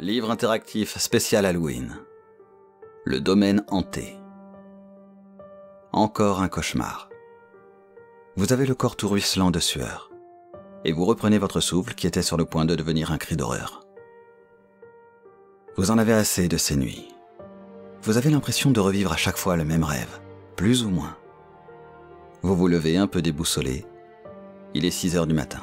Livre interactif spécial Halloween. Le domaine hanté. Encore un cauchemar. Vous avez le corps tout ruisselant de sueur, et vous reprenez votre souffle qui était sur le point de devenir un cri d'horreur. Vous en avez assez de ces nuits. Vous avez l'impression de revivre à chaque fois le même rêve, plus ou moins. Vous vous levez un peu déboussolé. Il est 6 heures du matin.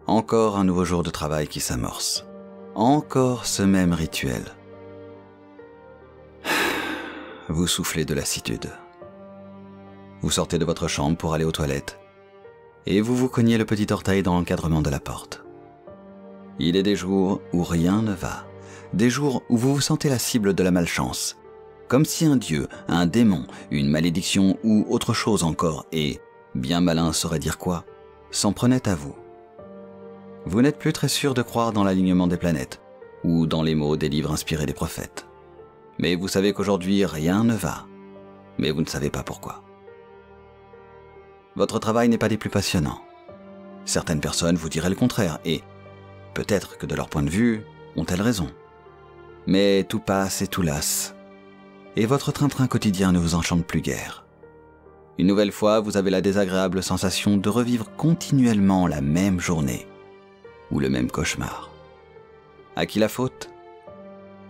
Encore un nouveau jour de travail qui s'amorce. Encore ce même rituel. Vous soufflez de lassitude. Vous sortez de votre chambre pour aller aux toilettes et vous vous cognez le petit orteil dans l'encadrement de la porte. Il est des jours où rien ne va. Des jours où vous vous sentez la cible de la malchance. Comme si un dieu, un démon, une malédiction ou autre chose encore, et, bien malin saurait dire quoi, s'en prenait à vous. Vous n'êtes plus très sûr de croire dans l'alignement des planètes, ou dans les mots des livres inspirés des prophètes. Mais vous savez qu'aujourd'hui rien ne va, mais vous ne savez pas pourquoi. Votre travail n'est pas des plus passionnants. Certaines personnes vous diraient le contraire, et peut-être que de leur point de vue, ont-elles raison. Mais tout passe et tout lasse, et votre train-train quotidien ne vous enchante plus guère. Une nouvelle fois, vous avez la désagréable sensation de revivre continuellement la même journée, ou le même cauchemar. À qui la faute ?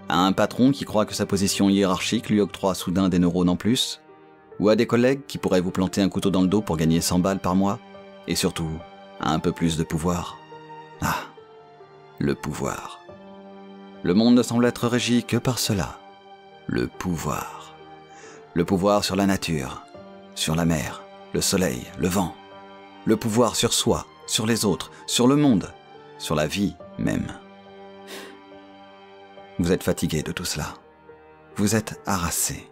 À un patron qui croit que sa position hiérarchique lui octroie soudain des neurones en plus ? Ou à des collègues qui pourraient vous planter un couteau dans le dos pour gagner 100 balles par mois ? Et surtout, à un peu plus de pouvoir ? Ah, le pouvoir. Le monde ne semble être régi que par cela. Le pouvoir. Le pouvoir sur la nature, sur la mer, le soleil, le vent. Le pouvoir sur soi, sur les autres, sur le monde, sur la vie même. Vous êtes fatigué de tout cela. Vous êtes harassé.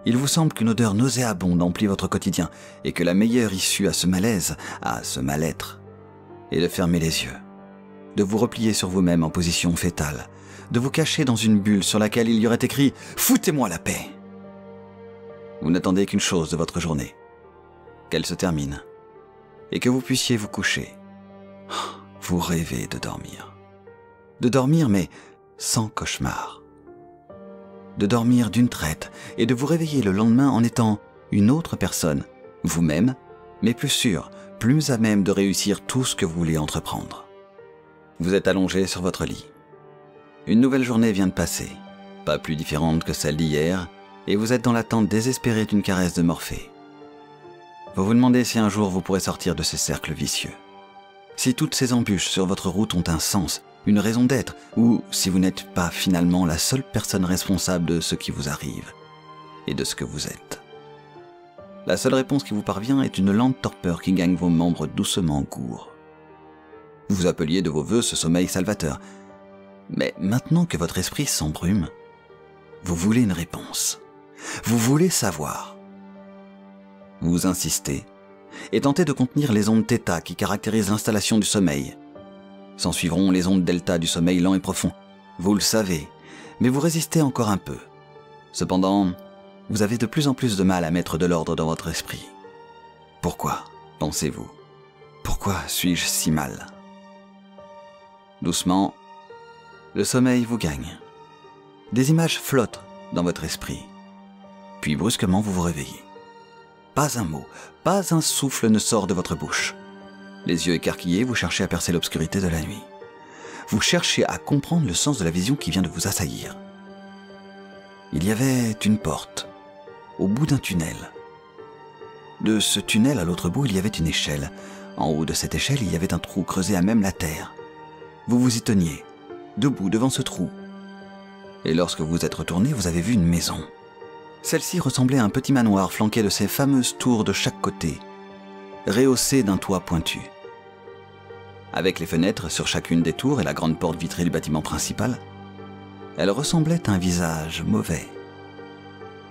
Il vous semble qu'une odeur nauséabonde emplit votre quotidien et que la meilleure issue à ce malaise, à ce mal-être, est de fermer les yeux, de vous replier sur vous-même en position fétale, de vous cacher dans une bulle sur laquelle il y aurait écrit « Foutez-moi la paix !» Vous n'attendez qu'une chose de votre journée, qu'elle se termine, et que vous puissiez vous coucher. Vous rêvez de dormir. De dormir, mais sans cauchemar. De dormir d'une traite et de vous réveiller le lendemain en étant une autre personne, vous-même, mais plus sûr, plus à même de réussir tout ce que vous voulez entreprendre. Vous êtes allongé sur votre lit. Une nouvelle journée vient de passer, pas plus différente que celle d'hier, et vous êtes dans l'attente désespérée d'une caresse de Morphée. Vous vous demandez si un jour vous pourrez sortir de ces cercles vicieux. Si toutes ces embûches sur votre route ont un sens, une raison d'être, ou si vous n'êtes pas finalement la seule personne responsable de ce qui vous arrive et de ce que vous êtes. La seule réponse qui vous parvient est une lente torpeur qui gagne vos membres doucement courts. Vous appeliez de vos vœux ce sommeil salvateur, mais maintenant que votre esprit s'embrume, vous voulez une réponse. Vous voulez savoir. Vous insistez et tentez de contenir les ondes θ qui caractérisent l'installation du sommeil. S'en suivront les ondes delta du sommeil lent et profond. Vous le savez, mais vous résistez encore un peu. Cependant, vous avez de plus en plus de mal à mettre de l'ordre dans votre esprit. Pourquoi, pensez-vous ? Pourquoi suis-je si mal ? Doucement, le sommeil vous gagne. Des images flottent dans votre esprit. Puis brusquement, vous vous réveillez. Pas un mot, pas un souffle ne sort de votre bouche. Les yeux écarquillés, vous cherchez à percer l'obscurité de la nuit. Vous cherchez à comprendre le sens de la vision qui vient de vous assaillir. Il y avait une porte, au bout d'un tunnel. De ce tunnel à l'autre bout, il y avait une échelle. En haut de cette échelle, il y avait un trou creusé à même la terre. Vous vous y teniez, debout devant ce trou. Et lorsque vous êtes retourné, vous avez vu une maison. Celle-ci ressemblait à un petit manoir flanqué de ces fameuses tours de chaque côté, rehaussé d'un toit pointu. Avec les fenêtres sur chacune des tours et la grande porte vitrée du bâtiment principal, elle ressemblait à un visage mauvais.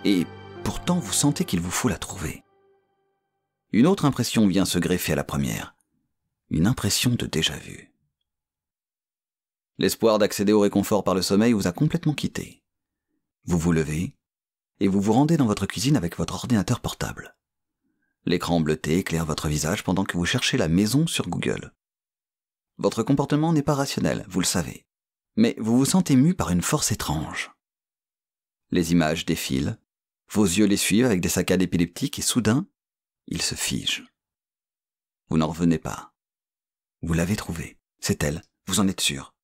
Et pourtant vous sentez qu'il vous faut la trouver. Une autre impression vient se greffer à la première, une impression de déjà-vu. L'espoir d'accéder au réconfort par le sommeil vous a complètement quitté. Vous vous levez et vous vous rendez dans votre cuisine avec votre ordinateur portable. L'écran bleuté éclaire votre visage pendant que vous cherchez la maison sur Google. Votre comportement n'est pas rationnel, vous le savez. Mais vous vous sentez mu par une force étrange. Les images défilent, vos yeux les suivent avec des saccades épileptiques et soudain, ils se figent. Vous n'en revenez pas. Vous l'avez trouvée. C'est elle, vous en êtes sûr.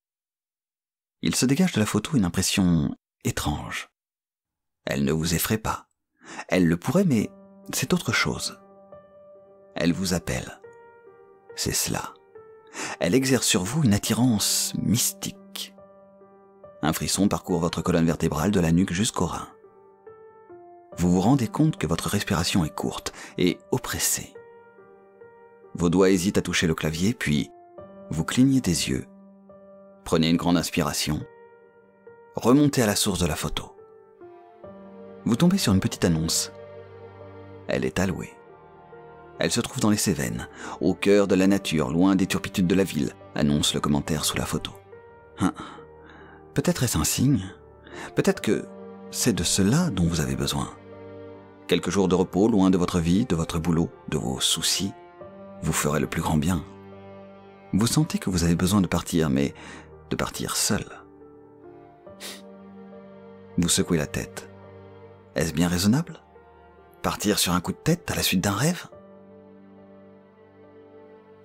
Il se dégage de la photo une impression étrange. Elle ne vous effraie pas. Elle le pourrait, mais c'est autre chose. Elle vous appelle. C'est cela. Elle exerce sur vous une attirance mystique. Un frisson parcourt votre colonne vertébrale de la nuque jusqu'aux reins. Vous vous rendez compte que votre respiration est courte et oppressée. Vos doigts hésitent à toucher le clavier, puis vous clignez des yeux. Prenez une grande inspiration. Remontez à la source de la photo. Vous tombez sur une petite annonce. Elle est allouée. Elle se trouve dans les Cévennes, au cœur de la nature, loin des turpitudes de la ville, annonce le commentaire sous la photo. Peut-être est-ce un signe. Peut-être que c'est de cela dont vous avez besoin. Quelques jours de repos, loin de votre vie, de votre boulot, de vos soucis, vous ferez le plus grand bien. Vous sentez que vous avez besoin de partir, mais de partir seul. Vous secouez la tête. Est-ce bien raisonnable? Partir sur un coup de tête à la suite d'un rêve?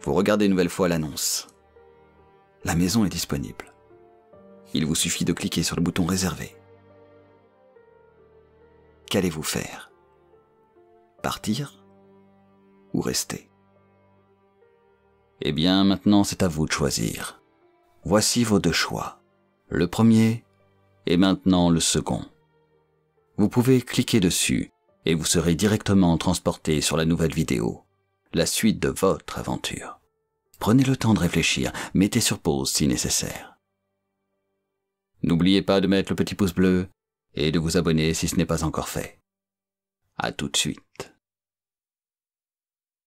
Vous regardez une nouvelle fois l'annonce. La maison est disponible. Il vous suffit de cliquer sur le bouton réservé. Qu'allez-vous faire? Partir ou rester? Eh bien, maintenant c'est à vous de choisir. Voici vos deux choix. Le premier et maintenant le second. Vous pouvez cliquer dessus et vous serez directement transporté sur la nouvelle vidéo, la suite de votre aventure. Prenez le temps de réfléchir, mettez sur pause si nécessaire. N'oubliez pas de mettre le petit pouce bleu et de vous abonner si ce n'est pas encore fait. À tout de suite.